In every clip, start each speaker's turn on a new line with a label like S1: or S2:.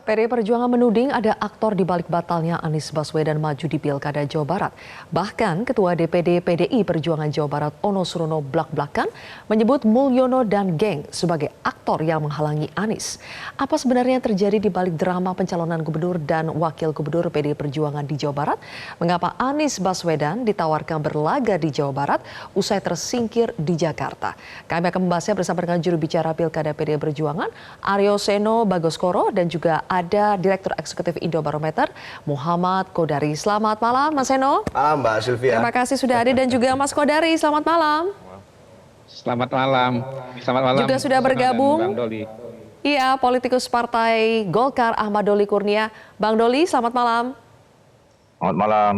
S1: PDI Perjuangan menuding ada aktor di balik batalnya Anies Baswedan maju di Pilkada Jawa Barat. Bahkan Ketua DPD PDI Perjuangan Jawa Barat Ono Surono blak-blakan menyebut Mulyono dan geng sebagai aktor yang menghalangi Anies. Apa sebenarnya yang terjadi di balik drama pencalonan gubernur dan wakil gubernur PDI Perjuangan di Jawa Barat? Mengapa Anies Baswedan ditawarkan berlaga di Jawa Barat usai tersingkir di Jakarta? Kami akan membahasnya bersama dengan juru bicara Pilkada PDI Perjuangan Aryo Seno Bagoskoro dan juga ada Direktur Eksekutif Indobarometer Muhammad Kodari. Selamat malam Mas Seno.
S2: Malam Mbak Sylvia.
S1: Terima kasih sudah hadir dan juga Mas Kodari. Selamat malam.
S3: Selamat malam. Selamat malam.
S1: Juga sudah bergabung.
S3: Bang Doli.
S1: Iya, politikus Partai Golkar Ahmad Doli Kurnia. Bang Doli, selamat malam.
S4: Selamat malam.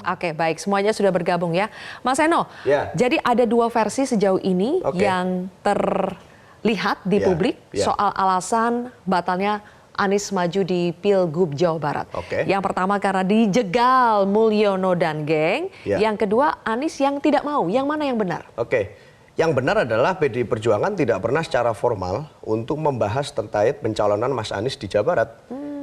S1: Oke, baik. Semuanya sudah bergabung ya. Mas Seno,
S2: Ya.
S1: jadi ada dua versi sejauh ini yang terlihat di publik soal alasan batalnya Anies maju di Pilgub Jawa Barat. Yang pertama karena dijegal Mulyono dan geng. Yang kedua Anies yang tidak mau. Yang mana yang benar?
S2: Yang benar adalah PDI Perjuangan tidak pernah secara formal untuk membahas terkait pencalonan Mas Anies di Jawa Barat.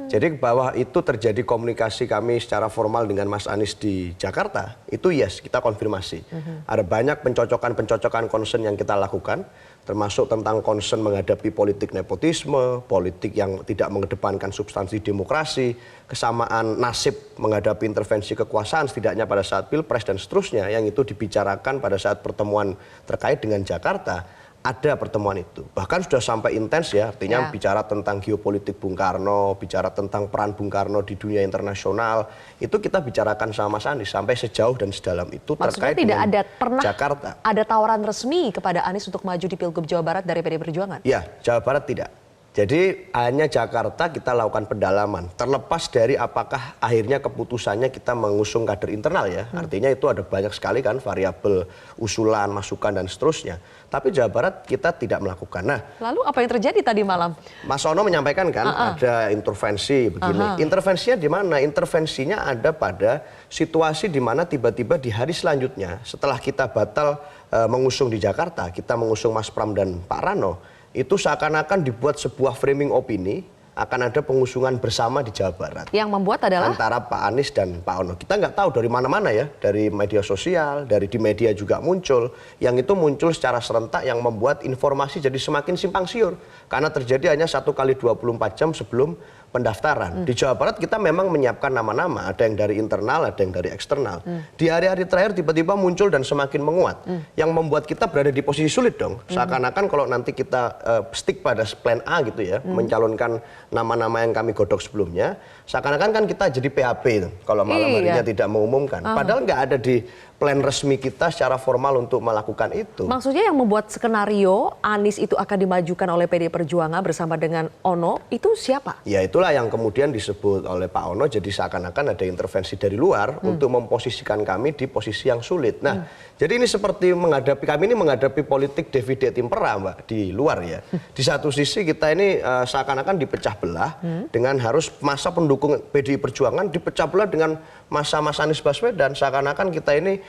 S2: Jadi bahwa itu terjadi komunikasi kami secara formal dengan Mas Anies di Jakarta, itu yes, kita konfirmasi. Ada banyak pencocokan concern yang kita lakukan, termasuk tentang concern menghadapi politik nepotisme, politik yang tidak mengedepankan substansi demokrasi, kesamaan nasib menghadapi intervensi kekuasaan setidaknya pada saat Pilpres dan seterusnya, yang itu dibicarakan pada saat pertemuan terkait dengan Jakarta. Ada pertemuan itu, bahkan sudah sampai intens ya, artinya bicara tentang geopolitik Bung Karno, bicara tentang peran Bung Karno di dunia internasional, itu kita bicarakan sama Mas Anies sampai sejauh dan sedalam itu.
S1: Maksudnya
S2: terkait
S1: tidak
S2: dengan
S1: ada pernah
S2: Jakarta.
S1: Ada tawaran resmi kepada Anies untuk maju di Pilgub Jawa Barat dari PDI Perjuangan?
S2: Ya, Jawa Barat tidak. Jadi hanya Jakarta kita lakukan pendalaman, terlepas dari apakah akhirnya keputusannya kita mengusung kader internal ya. Artinya itu ada banyak sekali kan variabel usulan, masukan dan seterusnya. Tapi Jawa Barat kita tidak melakukan. Nah,
S1: lalu apa yang terjadi tadi malam?
S2: Mas Ono menyampaikan kan ada intervensi begini. Intervensinya di mana? Intervensinya ada pada situasi di mana tiba-tiba di hari selanjutnya setelah kita batal mengusung di Jakarta, kita mengusung Mas Pram dan Pak Rano, itu seakan-akan dibuat sebuah framing opini akan ada pengusungan bersama di Jawa Barat.
S1: Yang membuat adalah? Antara
S2: Pak Anies dan Pak Ono. Kita nggak tahu dari mana-mana ya, dari media sosial, dari di media juga muncul. Yang itu muncul secara serentak yang membuat informasi jadi semakin simpang siur. Karena terjadi hanya 1 kali 24 jam sebelum pendaftaran. Di Jawa Barat kita memang menyiapkan nama-nama, ada yang dari internal, ada yang dari eksternal. Di hari-hari terakhir tiba-tiba muncul dan semakin menguat. Yang membuat kita berada di posisi sulit dong. Seakan-akan kalau nanti kita stick pada plan A gitu ya, mencalonkan nama-nama yang kami godok sebelumnya, seakan-akan kan kita jadi PHP itu, kalau malam harinya tidak mengumumkan. Padahal nggak ada di plan resmi kita secara formal untuk melakukan itu.
S1: Maksudnya yang membuat skenario Anies itu akan dimajukan oleh PDI Perjuangan bersama dengan Ono, itu siapa? Ya
S2: itulah yang kemudian disebut oleh Pak Ono, jadi seakan-akan ada intervensi dari luar untuk memposisikan kami di posisi yang sulit. Nah, jadi ini seperti kami ini menghadapi politik Davide Timpera Mbak, di luar ya. Di satu sisi kita ini seakan-akan dipecah belah dengan harus masa pendukung PDI Perjuangan dipecah belah dengan masa Mas Anies Baswedan, seakan-akan kita ini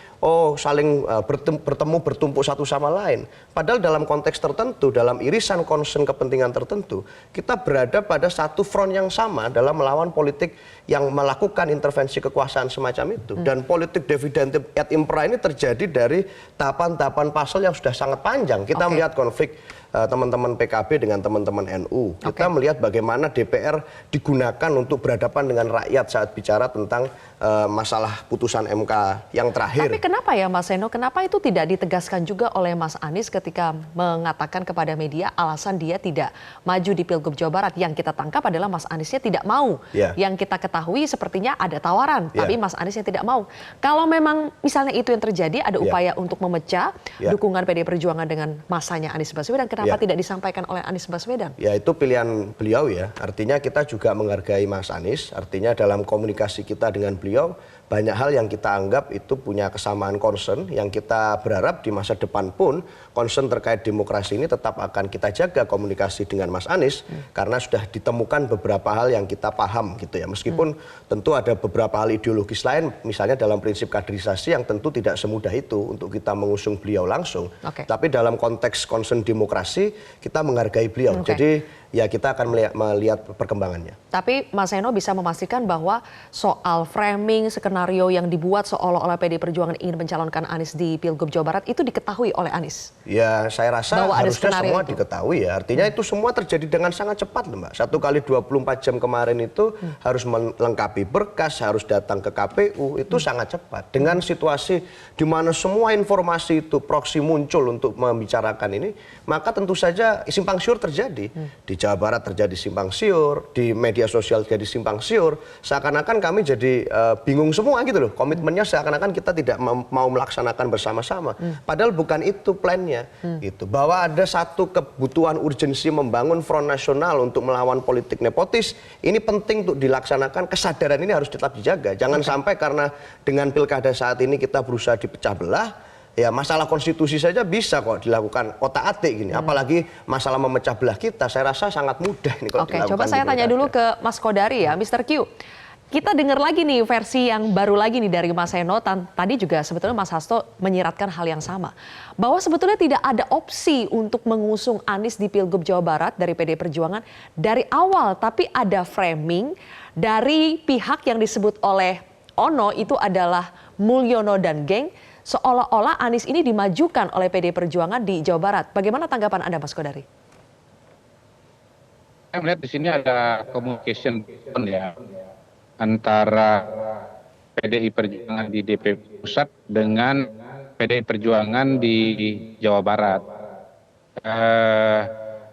S2: saling bertemu bertumpuk satu sama lain. Padahal dalam konteks tertentu, dalam irisan concern kepentingan tertentu, kita berada pada satu front yang sama dalam melawan politik yang melakukan intervensi kekuasaan semacam itu. Dan politik Davide et Impera ini terjadi dari tahapan-tahapan pasal yang sudah sangat panjang. Kita melihat konflik teman-teman PKB dengan teman-teman NU. Kita melihat bagaimana DPR digunakan untuk berhadapan dengan rakyat saat bicara tentang masalah putusan MK yang terakhir.
S1: Tapi kenapa ya Mas Seno, kenapa itu tidak ditegaskan juga oleh Mas Anies ketika mengatakan kepada media alasan dia tidak maju di Pilgub Jawa Barat? Yang kita tangkap adalah Mas Aniesnya tidak mau. Yang kita ketahui sepertinya ada tawaran, tapi Mas Aniesnya tidak mau. Kalau memang misalnya itu yang terjadi, ada upaya untuk memecah dukungan PDI Perjuangan dengan masanya Anies Baswedan, kenapa tidak disampaikan oleh Anies Baswedan?
S2: Ya itu pilihan beliau ya, artinya kita juga menghargai Mas Anies, artinya dalam komunikasi kita dengan beliau, banyak hal yang kita anggap itu punya kesamaan concern, yang kita berharap di masa depan pun concern terkait demokrasi ini tetap akan kita jaga komunikasi dengan Mas Anies, karena sudah ditemukan beberapa hal yang kita paham gitu ya, meskipun tentu ada beberapa hal ideologis lain, misalnya dalam prinsip kaderisasi yang tentu tidak semudah itu untuk kita mengusung beliau langsung, tapi dalam konteks concern demokrasi kita menghargai beliau. Jadi ya kita akan melihat perkembangannya.
S1: Tapi Mas Eno bisa memastikan bahwa soal framing skenario yang dibuat seolah-olah PD Perjuangan ingin mencalonkan Anies di Pilgub Jawa Barat itu diketahui oleh Anies?
S2: Ya saya rasa
S1: bahwa
S2: harusnya semua diketahui ya. Artinya itu semua terjadi dengan sangat cepat Mbak. 1 kali 24 jam kemarin itu harus melengkapi berkas, harus datang ke KPU, itu sangat cepat. Dengan situasi di mana semua informasi itu proksi muncul untuk membicarakan ini, maka tentu saja simpang siur terjadi. Di Jawa Barat terjadi simpang siur, di media sosial jadi simpang siur, seakan-akan kami jadi bingung semua gitu loh. Komitmennya seakan-akan kita tidak mau melaksanakan bersama-sama. Padahal bukan itu plannya. Gitu. Bahwa ada satu kebutuhan urgensi membangun front nasional untuk melawan politik nepotis, ini penting untuk dilaksanakan, kesadaran ini harus tetap dijaga. Jangan sampai karena dengan pilkada saat ini kita berusaha dipecah belah, ya masalah konstitusi saja bisa kok dilakukan otak-atik gini. Apalagi masalah memecah belah kita, saya rasa sangat mudah ini kalau dilakukan.
S1: Coba saya tanya dulu ke Mas Kodari ya, Mr. Q. Kita dengar lagi nih versi yang baru lagi nih dari Mas Eno. Tadi juga sebetulnya Mas Hasto menyiratkan hal yang sama. Bahwa sebetulnya tidak ada opsi untuk mengusung Anies di Pilgub Jawa Barat dari PD Perjuangan dari awal. Tapi ada framing dari pihak yang disebut oleh Ono itu adalah Mulyono dan geng. Seolah-olah Anies ini dimajukan oleh PD Perjuangan di Jawa Barat. Bagaimana tanggapan Anda, Mas Kodari?
S3: Saya melihat di sini ada communication ya antara PDI Perjuangan di DPP Pusat dengan PDI Perjuangan di Jawa Barat.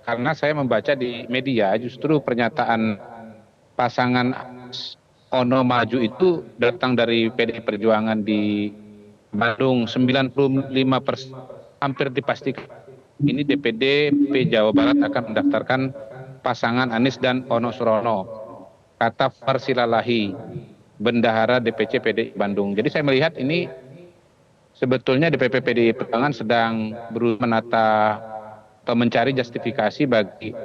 S3: Karena saya membaca di media justru pernyataan pasangan Ono maju itu datang dari PDI Perjuangan di Bandung 95%, hampir dipastikan ini DPD Jawa Barat akan mendaftarkan pasangan Anies dan Ono Surono, kata Farsilalahi, bendahara DPC PDI Bandung. Jadi saya melihat ini sebetulnya DPP PDI Perjuangan sedang berusaha menata atau mencari justifikasi bagi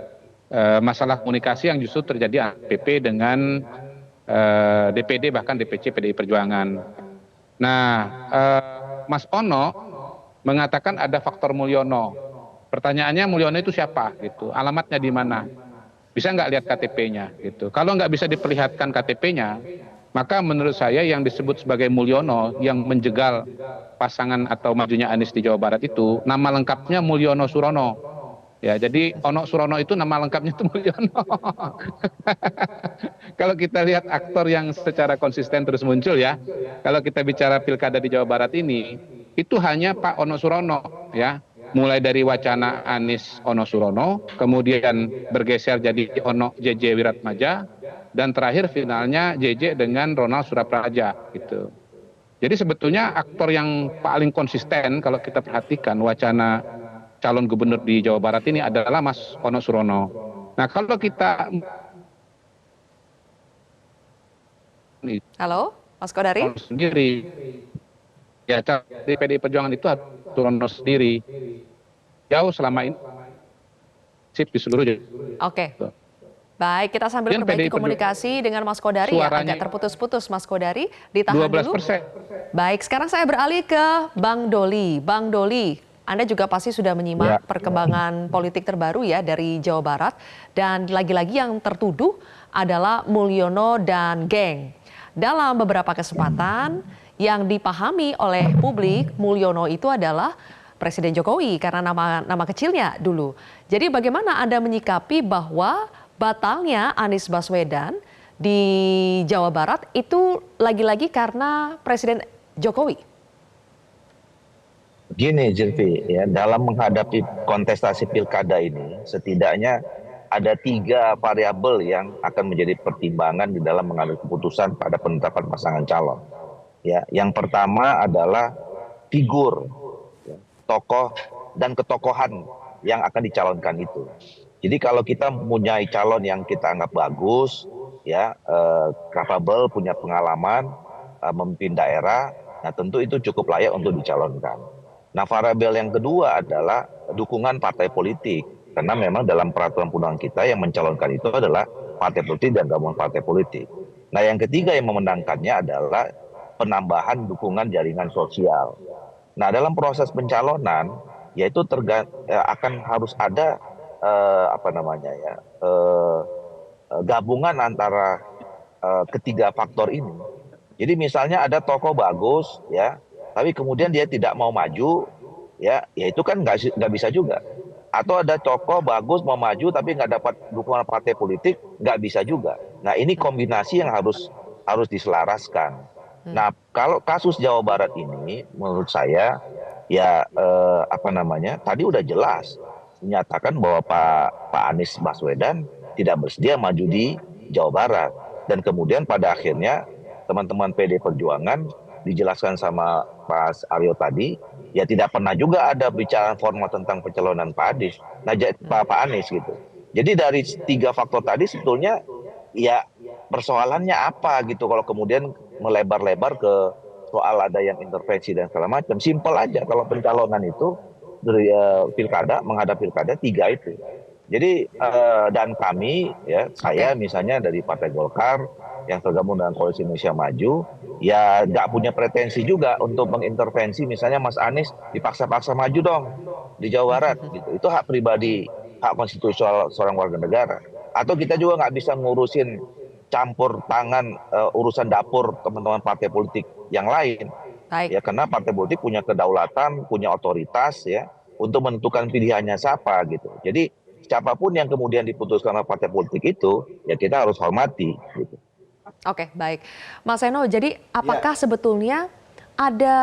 S3: masalah komunikasi yang justru terjadi APP dengan DPD bahkan DPC PDI Perjuangan. Nah, Mas Ono mengatakan ada faktor Mulyono. Pertanyaannya Mulyono itu siapa? Gitu. Alamatnya di mana? Bisa nggak lihat KTP-nya? Gitu. Kalau nggak bisa diperlihatkan KTP-nya, maka menurut saya yang disebut sebagai Mulyono yang menjegal pasangan atau majunya Anies di Jawa Barat itu nama lengkapnya Mulyono Surono. Ya, jadi Ono Surono itu nama lengkapnya itu Mulyono. Kalau kita lihat aktor yang secara konsisten terus muncul ya, kalau kita bicara pilkada di Jawa Barat ini, itu hanya Pak Ono Surono ya. Mulai dari wacana Anies Ono Surono, kemudian bergeser jadi Ono JJ Wiratmaja, dan terakhir finalnya JJ dengan Ronald Surapraja gitu. Jadi sebetulnya aktor yang paling konsisten kalau kita perhatikan wacana calon gubernur di Jawa Barat ini adalah Mas Ono Surono. Nah kalau kita...
S1: Halo, Mas Kodari?
S3: Sendiri, ya di PDI Perjuangan itu Surono sendiri. Jauh selama ini, sip di seluruh Jawa.
S1: Oke. Baik, kita sambil perbaiki komunikasi dengan Mas Kodari ya, agak terputus-putus Mas Kodari, ditahan 12%. Dulu. Baik, sekarang saya beralih ke Bang Doli. Bang Doli, Anda juga pasti sudah menyimak perkembangan politik terbaru ya dari Jawa Barat. Dan lagi-lagi yang tertuduh adalah Mulyono dan geng. Dalam beberapa kesempatan yang dipahami oleh publik, Mulyono itu adalah Presiden Jokowi karena nama kecilnya dulu. Jadi bagaimana Anda menyikapi bahwa batalnya Anies Baswedan di Jawa Barat itu lagi-lagi karena Presiden Jokowi?
S4: Gini Zilvi, ya, dalam menghadapi kontestasi pilkada ini, setidaknya ada 3 variabel yang akan menjadi pertimbangan di dalam mengambil keputusan pada penetapan pasangan calon. Ya, yang pertama adalah figur, ya, tokoh dan ketokohan yang akan dicalonkan itu. Jadi kalau kita mempunyai calon yang kita anggap bagus, ya, capable, punya pengalaman, memimpin daerah, nah tentu itu cukup layak untuk dicalonkan. Nah, variabel yang kedua adalah dukungan partai politik. Karena memang dalam peraturan perundangan kita yang mencalonkan itu adalah partai politik dan gabungan partai politik. Nah, yang ketiga yang memenangkannya adalah penambahan dukungan jaringan sosial. Nah, dalam proses pencalonan, yaitu akan harus ada gabungan antara ketiga faktor ini. Jadi misalnya ada tokoh bagus ya, tapi kemudian dia tidak mau maju, ya itu kan nggak bisa juga. Atau ada tokoh bagus mau maju tapi nggak dapat dukungan partai politik, nggak bisa juga. Nah ini kombinasi yang harus diselaraskan. Nah kalau kasus Jawa Barat ini, menurut saya ya tadi udah jelas menyatakan bahwa Pak Anies Baswedan tidak bersedia maju di Jawa Barat, dan kemudian pada akhirnya teman-teman PD Perjuangan dijelaskan sama Pak Aryo tadi, ya tidak pernah juga ada bicara formal tentang pencalonan Pak Anies gitu. Jadi dari tiga faktor tadi sebetulnya ya persoalannya apa gitu kalau kemudian melebar-lebar ke soal ada yang intervensi dan segala macam. Simpel aja kalau pencalonan itu dari menghadap pilkada tiga itu. Jadi dan kami ya saya misalnya dari Partai Golkar yang tergabung dengan Koalisi Indonesia Maju, ya nggak punya pretensi juga untuk mengintervensi misalnya Mas Anies dipaksa-paksa maju dong di Jawa Barat gitu. Itu hak pribadi, hak konstitusional seorang warga negara. Atau kita juga nggak bisa ngurusin campur tangan urusan dapur teman-teman partai politik yang lain.
S1: Baik.
S4: Ya karena partai politik punya kedaulatan, punya otoritas ya untuk menentukan pilihannya siapa gitu. Jadi siapapun yang kemudian diputuskan oleh partai politik itu ya kita harus hormati gitu.
S1: Oke, baik. Mas Seno, jadi apakah sebetulnya ada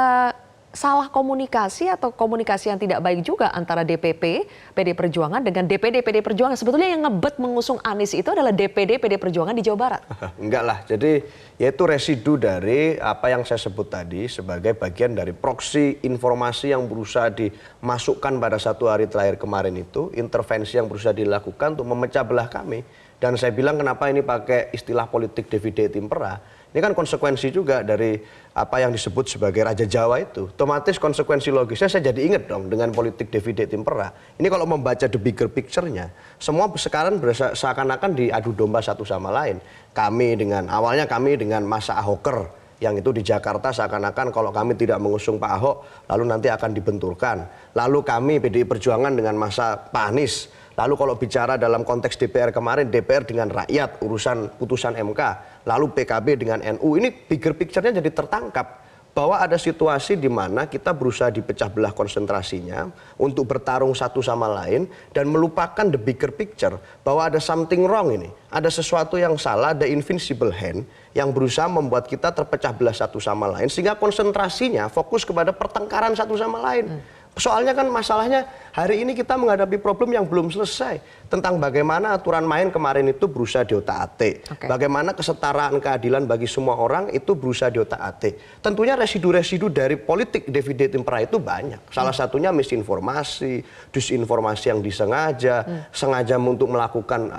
S1: salah komunikasi atau komunikasi yang tidak baik juga antara DPP PD Perjuangan dengan DPD PD Perjuangan? Sebetulnya yang ngebet mengusung Anies itu adalah DPD PD Perjuangan di Jawa Barat.
S2: Enggak lah, jadi yaitu residu dari apa yang saya sebut tadi sebagai bagian dari proksi informasi yang berusaha dimasukkan pada satu hari terakhir kemarin itu, intervensi yang berusaha dilakukan untuk memecah belah kami. Dan saya bilang kenapa ini pakai istilah politik divide et impera. Ini kan konsekuensi juga dari apa yang disebut sebagai Raja Jawa itu. Otomatis konsekuensi logisnya saya jadi ingat dong dengan politik divide et impera. Ini kalau membaca the bigger picture-nya, semua sekarang seakan-akan diadu domba satu sama lain. Awalnya kami dengan masa Ahoker, yang itu di Jakarta seakan-akan kalau kami tidak mengusung Pak Ahok, lalu nanti akan dibenturkan. Lalu kami PDI Perjuangan dengan masa Pak Anies. Lalu kalau bicara dalam konteks DPR kemarin, DPR dengan rakyat, urusan putusan MK, lalu PKB dengan NU, ini bigger picture-nya jadi tertangkap. Bahwa ada situasi di mana kita berusaha dipecah belah konsentrasinya untuk bertarung satu sama lain dan melupakan the bigger picture. Bahwa ada something wrong ini, ada sesuatu yang salah, ada invisible hand yang berusaha membuat kita terpecah belah satu sama lain. Sehingga konsentrasinya fokus kepada pertengkaran satu sama lain. Soalnya kan masalahnya hari ini kita menghadapi problem yang belum selesai. Tentang bagaimana aturan main kemarin itu berusaha diotak-atik. Bagaimana kesetaraan keadilan bagi semua orang itu berusaha diotak-atik. Tentunya residu-residu dari politik divide et impera itu banyak. Salah satunya misinformasi, disinformasi yang disengaja, sengaja untuk melakukan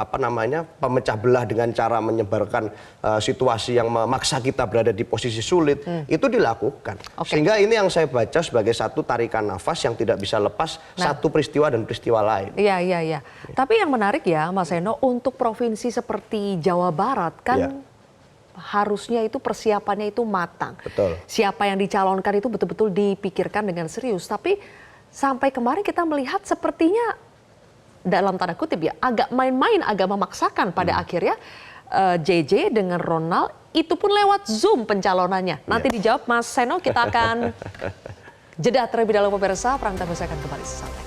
S2: pemecah belah dengan cara menyebarkan situasi yang memaksa kita berada di posisi sulit. Itu dilakukan. Sehingga ini yang saya baca sebagai satu tarikan nafas yang tidak bisa lepas satu peristiwa dan peristiwa lain.
S1: Iya. Tapi yang menarik ya Mas Seno, untuk provinsi seperti Jawa Barat kan harusnya itu persiapannya itu matang.
S2: Betul.
S1: Siapa yang dicalonkan itu betul-betul dipikirkan dengan serius. Tapi sampai kemarin kita melihat sepertinya dalam tanda kutip ya agak main-main, agak memaksakan pada akhirnya JJ dengan Ronald itu pun lewat Zoom pencalonannya. Nanti dijawab Mas Seno, kita akan jeda terlebih dahulu pemirsa. Prime Time News akan kembali sesaat lagi.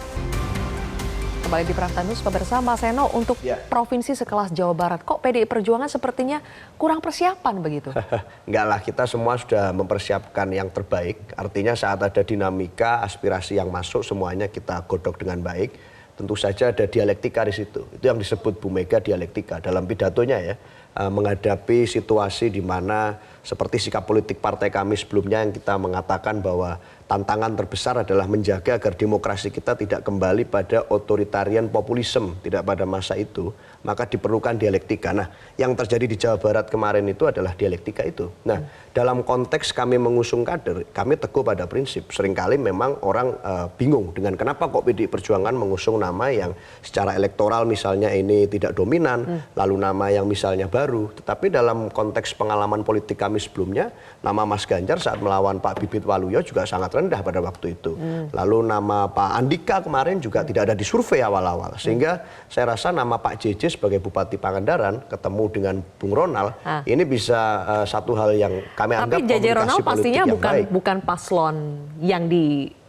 S1: Kembali di Prime Time News pemirsa. Mas Seno, untuk provinsi sekelas Jawa Barat, kok PDI Perjuangan sepertinya kurang persiapan begitu?
S2: Enggak lah, kita semua sudah mempersiapkan yang terbaik. Artinya saat ada dinamika, aspirasi yang masuk, semuanya kita godok dengan baik. Tentu saja ada dialektika di situ. Itu yang disebut Bu Mega dialektika dalam pidatonya ya. Menghadapi situasi di mana seperti sikap politik partai kami sebelumnya yang kita mengatakan bahwa tantangan terbesar adalah menjaga agar demokrasi kita tidak kembali pada otoritarian populisme, tidak pada masa itu, maka diperlukan dialektika. Nah, yang terjadi di Jawa Barat kemarin itu adalah dialektika itu. Nah, dalam konteks kami mengusung kader, kami teguh pada prinsip. Seringkali memang orang bingung dengan kenapa kok PDI Perjuangan mengusung nama yang secara elektoral misalnya ini tidak dominan, lalu nama yang misalnya baru. Tetapi dalam konteks pengalaman politik kami sebelumnya, nama Mas Ganjar saat melawan Pak Bibit Waluyo juga sangat rendah pada waktu itu. Lalu nama Pak Andika kemarin juga tidak ada di survei awal-awal. Sehingga saya rasa nama Pak JJ sebagai Bupati Pangandaran ketemu dengan Bung Ronald, ini bisa satu hal yang kami anggap
S1: Tapi JJ Ronald pastinya bukan paslon yang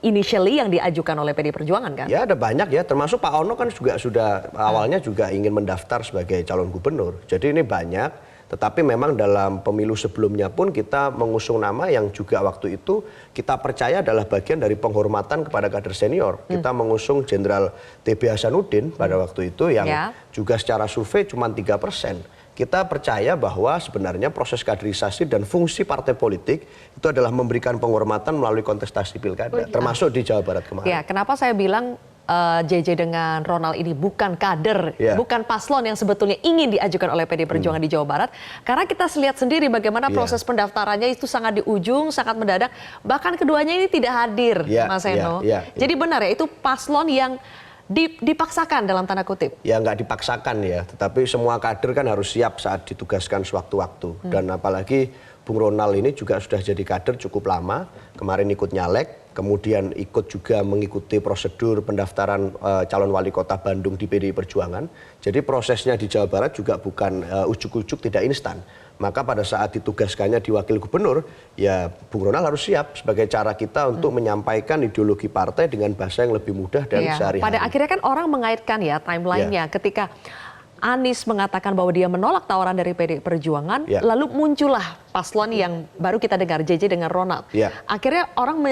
S1: initially yang diajukan oleh PD Perjuangan kan?
S2: Ya ada banyak ya, termasuk Pak Ono kan juga sudah awalnya juga ingin mendaftar sebagai calon gubernur. Jadi ini banyak, tetapi memang dalam pemilu sebelumnya pun kita mengusung nama yang juga waktu itu kita percaya adalah bagian dari penghormatan kepada kader senior. Kita mengusung Jenderal TB Hasanuddin pada waktu itu yang juga secara survei cuma 3%. Kita percaya bahwa sebenarnya proses kaderisasi dan fungsi partai politik itu adalah memberikan penghormatan melalui kontestasi pilkada, termasuk di Jawa Barat kemarin.
S1: Ya, kenapa saya bilang JJ dengan Ronald ini bukan kader, bukan paslon yang sebetulnya ingin diajukan oleh PD Perjuangan di Jawa Barat, karena kita lihat sendiri bagaimana proses pendaftarannya itu sangat di ujung, sangat mendadak, bahkan keduanya ini tidak hadir, Mas Eno. Jadi benar ya, itu paslon yang dipaksakan dalam tanda kutip? Ya
S2: nggak dipaksakan ya, tetapi semua kader kan harus siap saat ditugaskan sewaktu-waktu. Dan apalagi Bung Ronald ini juga sudah jadi kader cukup lama, kemarin ikut nyalek, kemudian ikut juga mengikuti prosedur pendaftaran calon wali kota Bandung di PDI Perjuangan. Jadi prosesnya di Jawa Barat juga bukan ujuk-ujuk tidak instan. Maka pada saat ditugaskannya di wakil gubernur, ya Bung Ronald harus siap sebagai cara kita untuk menyampaikan ideologi partai dengan bahasa yang lebih mudah dan sehari-hari.
S1: Pada akhirnya kan orang mengaitkan ya timelinenya ketika Anies mengatakan bahwa dia menolak tawaran dari PD Perjuangan, lalu muncullah paslon yang baru kita dengar, JJ dengan Ronald. Akhirnya orang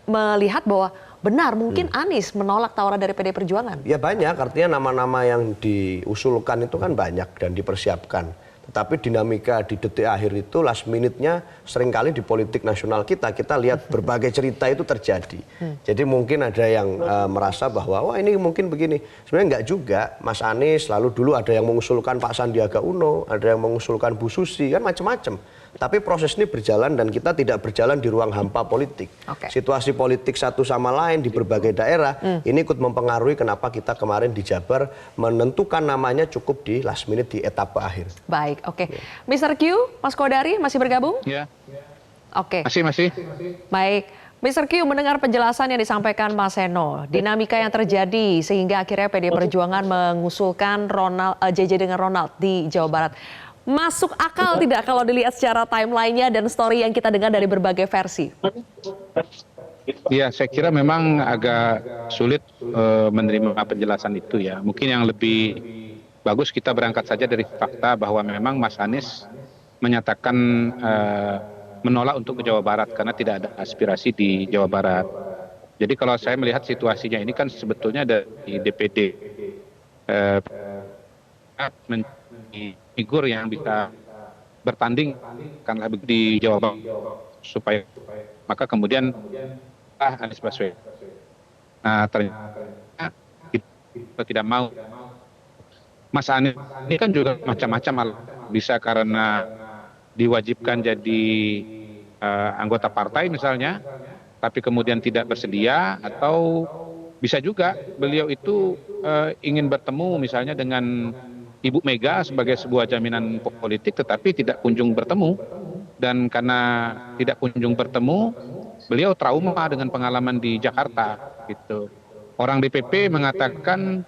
S1: melihat bahwa benar mungkin Anies menolak tawaran dari PD Perjuangan. Ya banyak, artinya nama-nama yang diusulkan itu kan banyak dan dipersiapkan. Tetapi dinamika di detik akhir itu last minute-nya seringkali di politik nasional kita lihat berbagai cerita itu terjadi. Jadi mungkin ada yang merasa bahwa wah ini mungkin begini. Sebenarnya enggak juga. Mas Anies lalu dulu ada yang mengusulkan Pak Sandiaga Uno, ada yang mengusulkan Bu Susi, kan macam-macam. Tapi proses ini berjalan dan kita tidak berjalan di ruang hampa politik. Situasi politik satu sama lain di berbagai daerah ini ikut mempengaruhi kenapa kita kemarin di Jabar menentukan namanya cukup di last minute di etapa akhir. Baik, oke. Mr. Q, Mas Kodari masih bergabung?
S3: Ya.
S1: Oke.
S3: Masih.
S1: Baik. Mr. Q, mendengar penjelasan yang disampaikan Mas Eno, dinamika yang terjadi sehingga akhirnya PD Perjuangan mengusulkan JJ dengan Ronald di Jawa Barat. Masuk akal tidak kalau dilihat secara timeline-nya dan story yang kita dengar dari berbagai versi?
S3: Ya, saya kira memang agak sulit menerima penjelasan itu ya. Mungkin yang lebih bagus kita berangkat saja dari fakta bahwa memang Mas Anies menyatakan menolak untuk ke Jawa Barat karena tidak ada aspirasi di Jawa Barat. Jadi kalau saya melihat situasinya ini kan sebetulnya dari DPD figur yang bisa bertanding kan di Jawa Barat supaya maka kemudian Anies Baswedan. Nah ternyata kita tidak mau. Mas Anies ini kan juga macam-macam, bisa karena diwajibkan jadi anggota partai misalnya, tapi kemudian tidak bersedia, atau bisa juga beliau itu ingin bertemu misalnya dengan Ibu Mega sebagai sebuah jaminan politik, tetapi tidak kunjung bertemu. Dan karena tidak kunjung bertemu, beliau trauma dengan pengalaman di Jakarta. Gitu. Orang DPP mengatakan,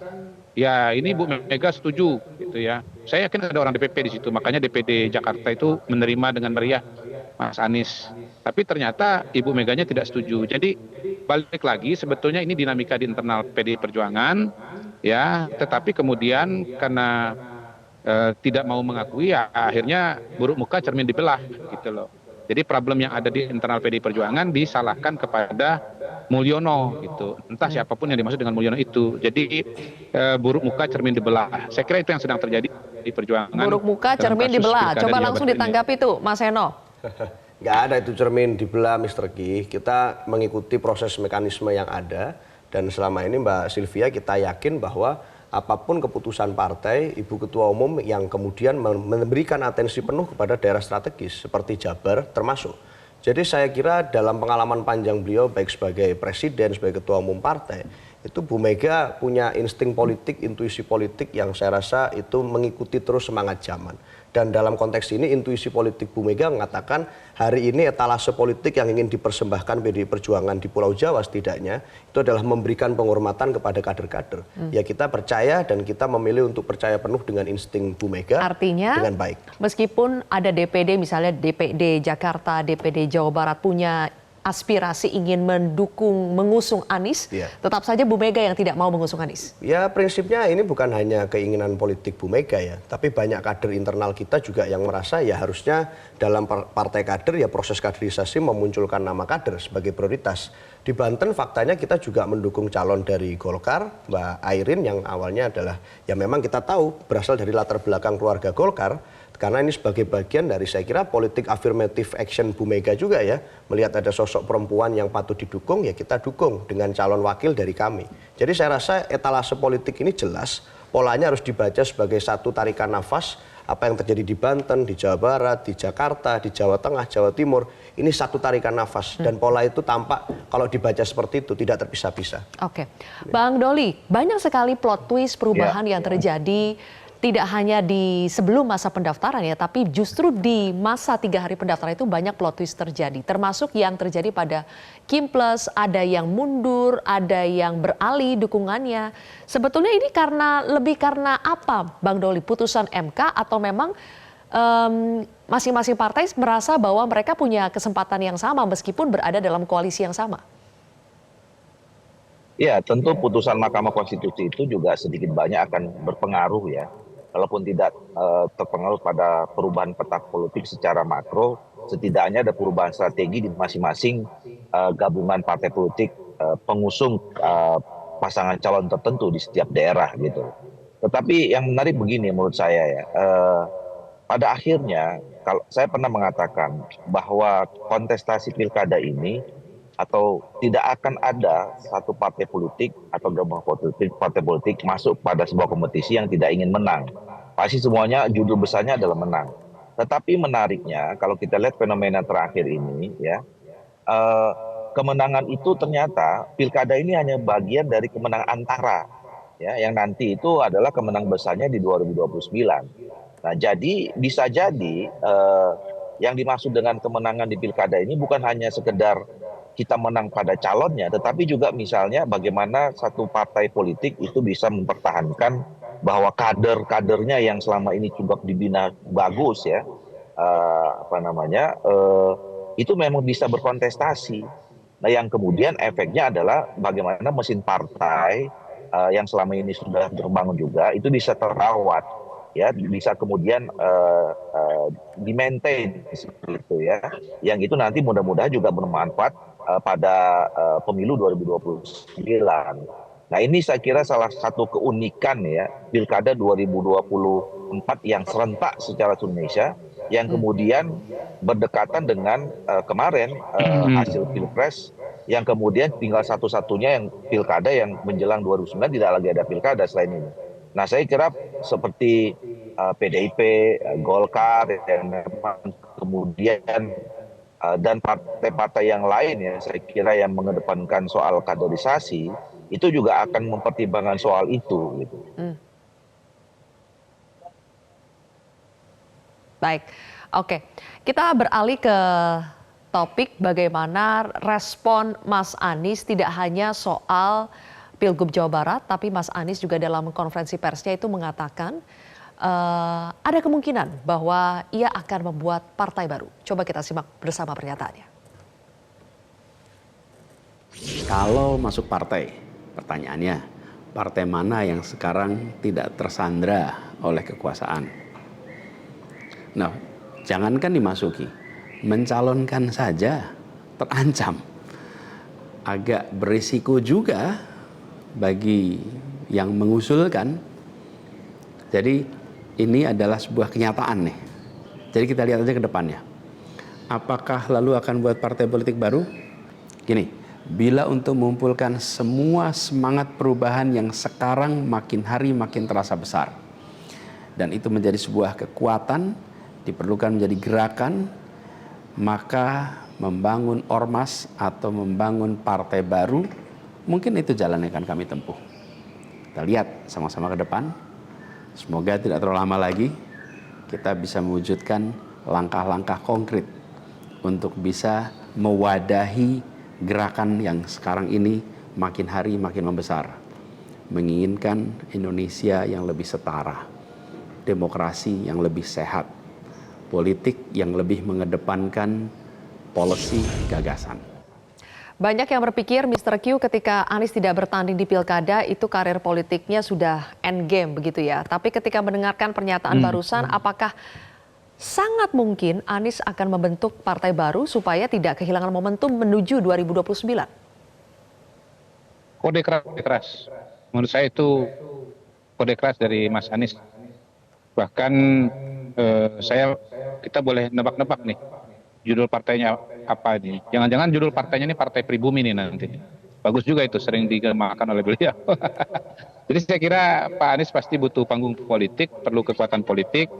S3: ya ini Bu Mega setuju, gitu ya. Saya yakin ada orang DPP di situ, makanya DPD Jakarta itu menerima dengan meriah Mas Anies. Tapi ternyata Ibu Meganya tidak setuju. Jadi balik lagi, sebetulnya ini dinamika di internal PDI Perjuangan. Ya, tetapi kemudian karena tidak mau mengakui, ya akhirnya buruk muka cermin dibelah, gitu loh. Jadi problem yang ada di internal PDI Perjuangan disalahkan kepada Mulyono, gitu. Entah siapapun yang dimaksud dengan Mulyono itu. Jadi buruk muka cermin dibelah. Saya kira itu yang sedang terjadi di Perjuangan.
S1: Buruk muka cermin dibelah. Coba langsung ditanggapi tuh, Mas Eno.
S2: Nggak ada itu cermin dibelah, Mr. Ki. Kita mengikuti proses mekanisme yang ada. Dan selama ini Mbak Sylvia kita yakin bahwa apapun keputusan partai, Ibu Ketua Umum yang kemudian memberikan atensi penuh kepada daerah strategis seperti Jabar termasuk. Jadi saya kira dalam pengalaman panjang beliau baik sebagai presiden, sebagai ketua umum partai, itu Bu Mega punya insting politik, intuisi politik yang saya rasa itu mengikuti terus semangat zaman. Dan dalam konteks ini intuisi politik Bu Mega mengatakan hari ini etalase politik yang ingin dipersembahkan PDI Perjuangan di Pulau Jawa setidaknya itu adalah memberikan penghormatan kepada kader-kader. Ya kita percaya dan kita memilih untuk percaya penuh dengan insting Bu Mega.
S1: Artinya,
S2: dengan baik.
S1: Meskipun ada DPD misalnya DPD Jakarta, DPD Jawa Barat punya aspirasi ingin mengusung Anies, tetap saja Bu Mega yang tidak mau mengusung Anies.
S2: Ya prinsipnya ini bukan hanya keinginan politik Bu Mega ya, tapi banyak kader internal kita juga yang merasa ya harusnya dalam partai kader ya proses kaderisasi memunculkan nama kader sebagai prioritas. Di Banten faktanya kita juga mendukung calon dari Golkar, Mbak Airin yang awalnya adalah ya memang kita tahu berasal dari latar belakang keluarga Golkar. Karena ini sebagai bagian dari saya kira politik affirmative action Bu Mega juga ya. Melihat ada sosok perempuan yang patut didukung ya kita dukung dengan calon wakil dari kami. Jadi saya rasa etalase politik ini jelas. Polanya harus dibaca sebagai satu tarikan nafas. Apa yang terjadi di Banten, di Jawa Barat, di Jakarta, di Jawa Tengah, Jawa Timur. Ini satu tarikan nafas. Dan pola itu tampak kalau dibaca seperti itu tidak terpisah-pisah.
S1: Oke. Bang Doli, banyak sekali plot twist perubahan yang terjadi. Tidak hanya di sebelum masa pendaftaran ya, tapi justru di masa 3 hari pendaftaran itu banyak plot twist terjadi. Termasuk yang terjadi pada Kim Plus, ada yang mundur, ada yang beralih dukungannya. Sebetulnya ini lebih karena apa Bang Doli? Putusan MK atau memang masing-masing partai merasa bahwa mereka punya kesempatan yang sama meskipun berada dalam koalisi yang sama?
S4: Ya, tentu putusan Mahkamah Konstitusi itu juga sedikit banyak akan berpengaruh ya. Walaupun tidak terpengaruh pada perubahan peta politik secara makro, setidaknya ada perubahan strategi di masing-masing gabungan partai politik pengusung pasangan calon tertentu di setiap daerah gitu. Tetapi yang menarik begini menurut saya ya, pada akhirnya kalau saya pernah mengatakan bahwa kontestasi pilkada ini atau tidak akan ada satu partai politik atau gabungan partai politik masuk pada sebuah kompetisi yang tidak ingin menang. Pasti semuanya judul besarnya adalah menang. Tetapi menariknya kalau kita lihat fenomena terakhir ini ya, kemenangan itu ternyata pilkada ini hanya bagian dari kemenangan antara ya, yang nanti itu adalah kemenang besarnya di 2029. Nah jadi bisa jadi yang dimaksud dengan kemenangan di pilkada ini bukan hanya sekedar kita menang pada calonnya, tetapi juga misalnya bagaimana satu partai politik itu bisa mempertahankan bahwa kader-kadernya yang selama ini juga dibina bagus ya, itu memang bisa berkontestasi. Nah yang kemudian efeknya adalah bagaimana mesin partai yang selama ini sudah terbangun juga itu bisa terawat, ya bisa kemudian di-maintain seperti itu ya, yang itu nanti mudah-mudahan juga bermanfaat pada pemilu 2029. Nah ini saya kira salah satu keunikan ya pilkada 2024 yang serentak secara Indonesia yang kemudian berdekatan dengan kemarin hasil pilpres yang kemudian tinggal satu-satunya yang pilkada yang menjelang 2009 tidak lagi ada pilkada selain ini. Nah saya kira seperti PDIP, Golkar, dan kemudian dan partai-partai yang lain ya saya kira yang mengedepankan soal kaderisasi itu juga akan mempertimbangkan soal itu gitu.
S1: Baik, oke. Kita beralih ke topik bagaimana respon Mas Anies tidak hanya soal Pilgub Jawa Barat, tapi Mas Anies juga dalam konferensi persnya itu mengatakan ada kemungkinan bahwa ia akan membuat partai baru. Coba kita simak bersama pernyataannya.
S5: Kalau masuk partai, pertanyaannya, partai mana yang sekarang tidak tersandra oleh kekuasaan? Nah, jangankan dimasuki, mencalonkan saja terancam. Agak berisiko juga bagi yang mengusulkan. Jadi ini adalah sebuah kenyataan nih. Jadi kita lihat aja ke depannya. Apakah lalu akan buat partai politik baru? Gini, bila untuk mengumpulkan semua semangat perubahan yang sekarang makin hari makin terasa besar. Dan itu menjadi sebuah kekuatan, diperlukan menjadi gerakan, maka membangun ormas atau membangun partai baru, mungkin itu jalan yang akan kami tempuh. Kita lihat sama-sama ke depan. Semoga tidak terlalu lama lagi kita bisa mewujudkan langkah-langkah konkret untuk bisa mewadahi gerakan yang sekarang ini makin hari makin membesar. Menginginkan Indonesia yang lebih setara, demokrasi yang lebih sehat, politik yang lebih mengedepankan policy gagasan.
S1: Banyak yang berpikir Mr. Q ketika Anies tidak bertanding di pilkada itu karir politiknya sudah end game begitu ya. Tapi ketika mendengarkan pernyataan barusan, apakah sangat mungkin Anies akan membentuk partai baru supaya tidak kehilangan momentum menuju 2029?
S3: Kode keras. Menurut saya itu kode keras dari Mas Anies. Bahkan kita boleh nebak-nebak nih judul partainya apa ini. Jangan-jangan judul partainya ini Partai Pribumi nih nanti. Bagus juga itu, sering digemakan oleh beliau. Jadi saya kira Pak Anies pasti butuh panggung politik, perlu kekuatan politik.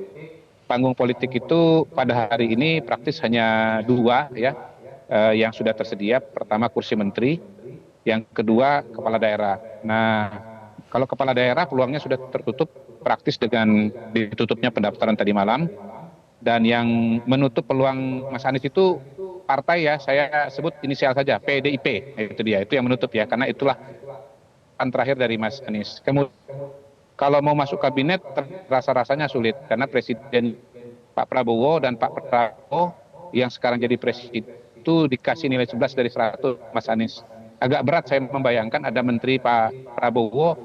S3: Panggung politik itu pada hari ini praktis hanya 2 ya, yang sudah tersedia. Pertama kursi menteri, yang kedua kepala daerah. Nah, kalau kepala daerah peluangnya sudah tertutup praktis dengan ditutupnya pendaftaran tadi malam. Dan yang menutup peluang Mas Anies itu partai ya, saya sebut inisial saja, PDIP. Itu dia, itu yang menutup ya, karena itulah pan terakhir dari Mas Anies. Kemudian kalau mau masuk kabinet rasa-rasanya sulit, karena Presiden Pak Prabowo dan Pak Prabowo yang sekarang jadi presiden itu dikasih nilai 11 dari 100 Mas Anies. Agak berat saya membayangkan ada Menteri Pak Prabowo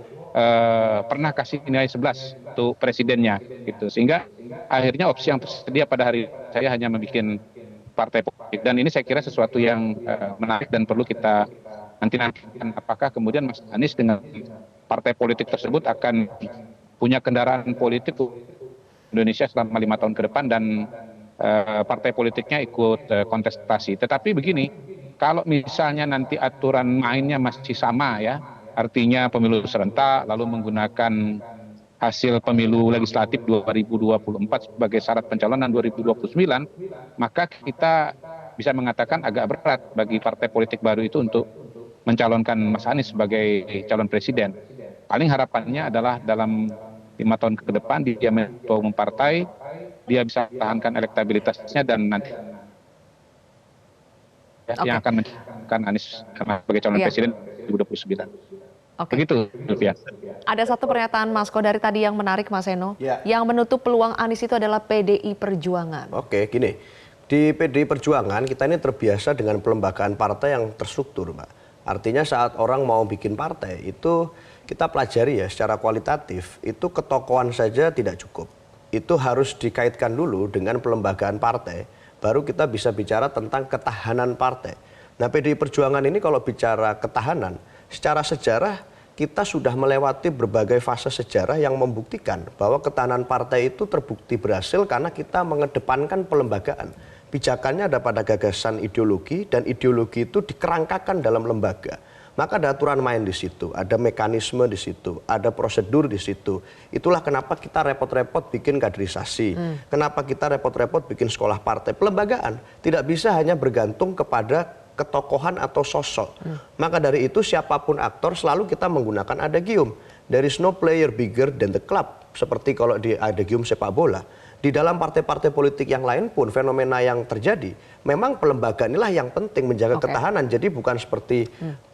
S3: pernah kasih nilai 11 untuk presidennya gitu, sehingga akhirnya opsi yang tersedia pada hari saya hanya membuat partai politik, dan ini saya kira sesuatu yang menarik dan perlu kita nantikan apakah kemudian Mas Anies dengan partai politik tersebut akan punya kendaraan politik Indonesia selama 5 tahun ke depan dan partai politiknya ikut kontestasi. Tetapi begini, kalau misalnya nanti aturan mainnya masih sama ya, artinya pemilu serentak lalu menggunakan hasil pemilu legislatif 2024 sebagai syarat pencalonan 2029, maka kita bisa mengatakan agak berat bagi partai politik baru itu untuk mencalonkan Mas Anies sebagai calon presiden. Paling harapannya adalah dalam 5 tahun ke depan dia menjadi ketua umum partai, dia bisa tahankan elektabilitasnya dan nanti yang akan mencalonkan Anies sebagai calon presiden 2029. Begitu, Sylvia.
S1: Ada satu pernyataan Mas Ko dari tadi yang menarik, Mas Eno.
S2: Ya.
S1: Yang menutup peluang Anies itu adalah PDI Perjuangan.
S2: Oke, gini. Di PDI Perjuangan kita ini terbiasa dengan pelembagaan partai yang terstruktur, Mbak. Artinya saat orang mau bikin partai itu kita pelajari ya secara kualitatif, itu ketokohan saja tidak cukup. Itu harus dikaitkan dulu dengan pelembagaan partai, baru kita bisa bicara tentang ketahanan partai. Nah, PDI Perjuangan ini kalau bicara ketahanan, secara sejarah kita sudah melewati berbagai fase sejarah yang membuktikan bahwa ketahanan partai itu terbukti berhasil karena kita mengedepankan pelembagaan. Pijakannya ada pada gagasan ideologi dan ideologi itu dikerangkakan dalam lembaga. Maka ada aturan main di situ, ada mekanisme di situ, ada prosedur di situ. Itulah kenapa kita repot-repot bikin kaderisasi. Kenapa kita repot-repot bikin sekolah partai. Pelembagaan tidak bisa hanya bergantung kepada ketokohan atau sosok. Maka dari itu siapapun aktor selalu kita menggunakan adagium. There is no player bigger than the club. Seperti kalau di adagium sepak bola. Di dalam partai-partai politik yang lain pun fenomena yang terjadi. Memang pelembagaan inilah yang penting menjaga ketahanan. Jadi bukan seperti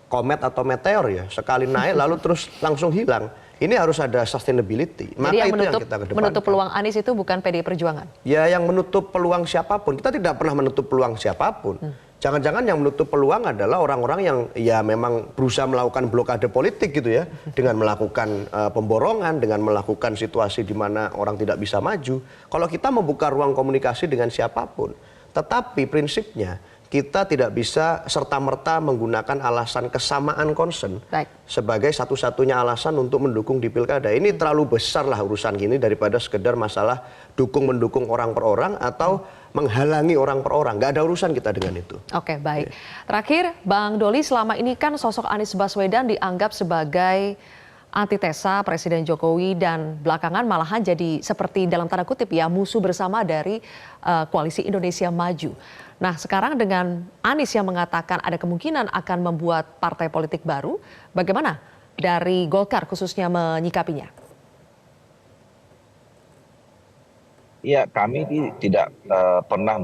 S2: komet atau meteor ya. Sekali naik lalu terus langsung hilang. Ini harus ada sustainability.
S1: Jadi
S2: Maka
S1: yang
S2: itu yang kita kedepankan.
S1: menutup peluang Anies itu bukan PDI Perjuangan?
S2: Ya yang menutup peluang siapapun. Kita tidak pernah menutup peluang siapapun. Jangan-jangan yang menutup peluang adalah orang-orang yang ya memang berusaha melakukan blokade politik gitu ya. Dengan melakukan pemborongan, dengan melakukan situasi di mana orang tidak bisa maju. Kalau kita membuka ruang komunikasi dengan siapapun. Tetapi prinsipnya kita tidak bisa serta-merta menggunakan alasan kesamaan concern sebagai satu-satunya alasan untuk mendukung di pilkada. Ini terlalu besar lah urusan gini daripada sekedar masalah dukung-mendukung orang per orang atau menghalangi orang per orang. Nggak ada urusan kita dengan itu.
S1: Oke, baik. Terakhir, Bang Doli, selama ini kan sosok Anies Baswedan dianggap sebagai antitesa Presiden Jokowi dan belakangan malahan jadi seperti dalam tanda kutip ya musuh bersama dari Koalisi Indonesia Maju. Nah, sekarang dengan Anies yang mengatakan ada kemungkinan akan membuat partai politik baru, bagaimana dari Golkar khususnya menyikapinya?
S4: Ya, kami tidak pernah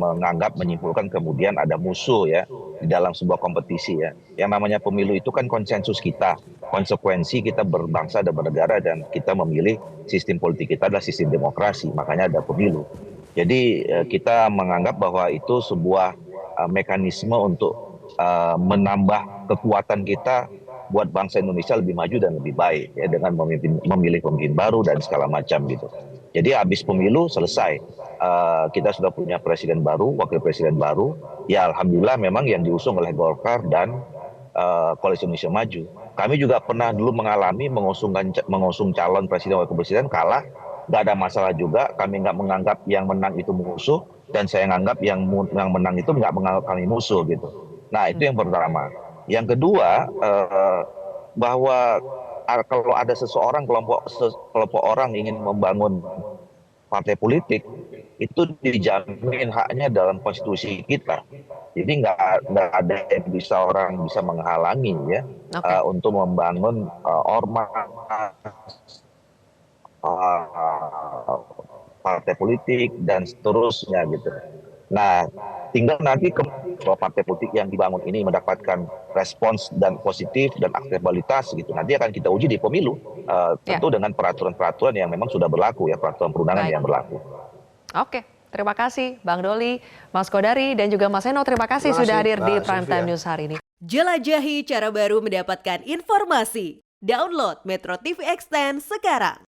S4: menyimpulkan kemudian ada musuh ya di dalam sebuah kompetisi ya. Yang namanya pemilu itu kan konsensus kita, konsekuensi kita berbangsa dan bernegara dan kita memilih sistem politik kita adalah sistem demokrasi, makanya ada pemilu. Jadi kita menganggap bahwa itu sebuah mekanisme untuk menambah kekuatan kita buat bangsa Indonesia lebih maju dan lebih baik ya dengan memilih pemimpin baru dan segala macam gitu. Jadi habis pemilu selesai, kita sudah punya presiden baru, wakil presiden baru. Ya alhamdulillah memang yang diusung oleh Golkar dan Koalisi Indonesia Maju. Kami juga pernah dulu mengalami mengusung calon presiden wakil presiden kalah, nggak ada masalah juga. Kami nggak menganggap yang menang itu musuh dan saya menganggap yang menang itu nggak menganggap kami musuh gitu. Nah itu yang pertama. Yang kedua bahwa kalau ada seseorang kelompok orang ingin membangun partai politik itu dijamin haknya dalam konstitusi kita. Jadi nggak ada yang orang bisa menghalangi ya untuk membangun ormas partai politik dan seterusnya gitu. Nah, tinggal nanti kalau partai politik yang dibangun ini mendapatkan respons dan positif dan akseptabilitas gitu. Nanti akan kita uji di pemilu, tentu dengan peraturan-peraturan yang memang sudah berlaku ya, peraturan perundangan yang berlaku.
S1: Oke, terima kasih Bang Doli, Mas Kodari, dan juga Mas Eno. Terima kasih sudah hadir di Prime Time News hari ini.
S6: Jelajahi cara baru mendapatkan informasi. Download Metro TV Extend sekarang.